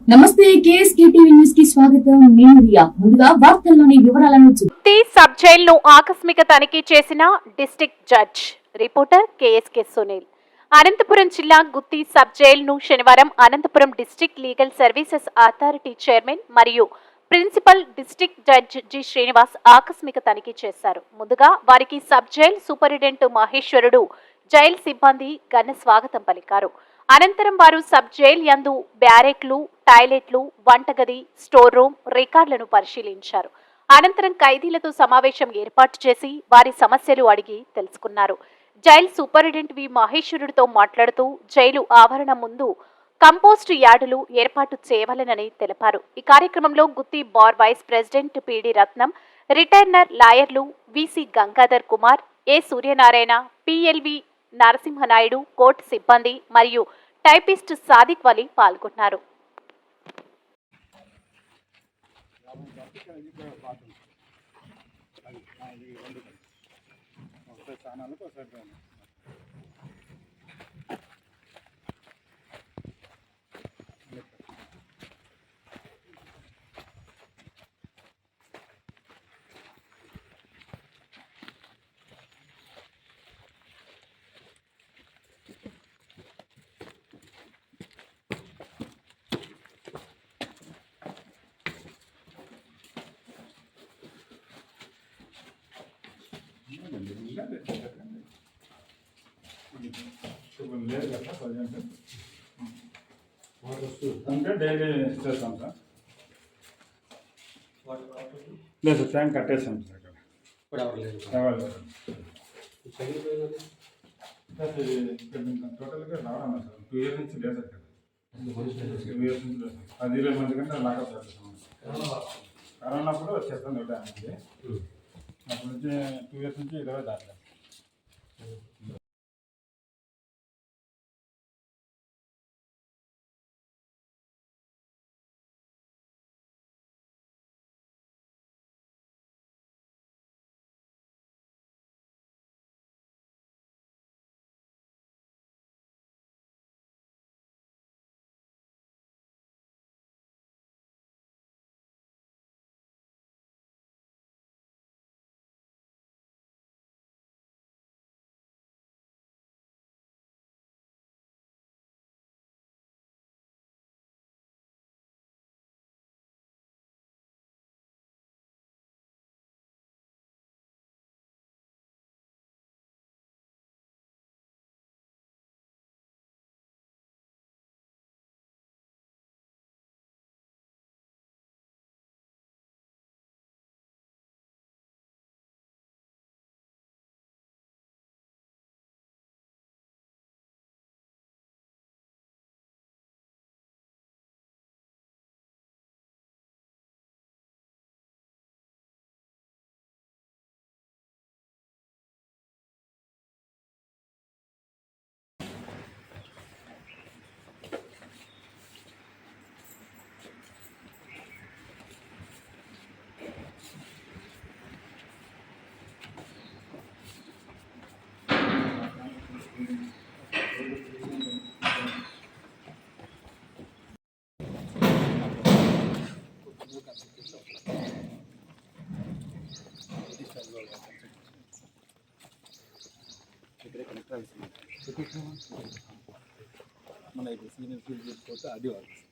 నమస్తే KSK TV news కి స్వాగతం. నేను రియా. ముందుగా వార్తల్లోని వివరాలను గుత్తి సబ్ జైల్ ను ఆకస్మిక తనిఖీ చేసిన district judge. Reporter KSK Sunil. Anantapuram జిల్లా గుత్తి సబ్ జైల్ ను శనివారం Anantapuram district legal services authority chairman మరియు principal district judge G Srinivas ఆకస్మిక తనిఖీ చేశారు. ముందుగా వారికి sub jail superintendent Maheshwarudu, jail సిబ్బంది ఘన స్వాగతం పలికారు. అనంతరం వారు సబ్ జైల్ యందు బ్యారెక్లు, టాయిలెట్లు, వంటగది, స్టోర్ రూమ్, రికార్డులను పరిశీలించారు. అనంతరం ఖైదీలతో సమావేశం ఏర్పాటు చేసి వారి సమస్యలు అడిగి తెలుసుకున్నారు. జైల్ సూపరింటెండెంట్ వి మహేశ్వరుడితో మాట్లాడుతూ జైలు ఆవరణం ముందు కంపోస్ట్ యార్డులు ఏర్పాటు చేయవలెనని తెలిపారు. ఈ కార్యక్రమంలో గుత్తి బార్ వైస్ ప్రెసిడెంట్ పిడి రత్నం, రిటైర్నర్ లాయర్లు విసి గంగాధర్ కుమార్, ఏ సూర్యనారాయణ, పిఎల్వి నరసింహనాయుడు, కోర్టు సిబ్బంది మరియు టైపిస్ట్ సాదిక్ వలి పాల్గొన్నారు. అంటే డైలీ చేస్తాం సార్. లేదు సార్, ట్యాంక్ కట్టేసాం సార్. ఇక్కడ టోటల్గా రావడం సార్ 2 years నుంచి లేదు సార్. 2 years నుంచి లేదు. 10-20 మంది కంటే లాకప్ చేస్తాం. కరోనా అప్పుడు వచ్చేస్తాం ఇవ్వడానికి. అప్పటి నుంచి 2 years నుంచి 20 దాకా. మన ఇప్పుడు సీనియర్ ఫీల్డ్ చేసుకోవచ్చు. అది వాళ్ళు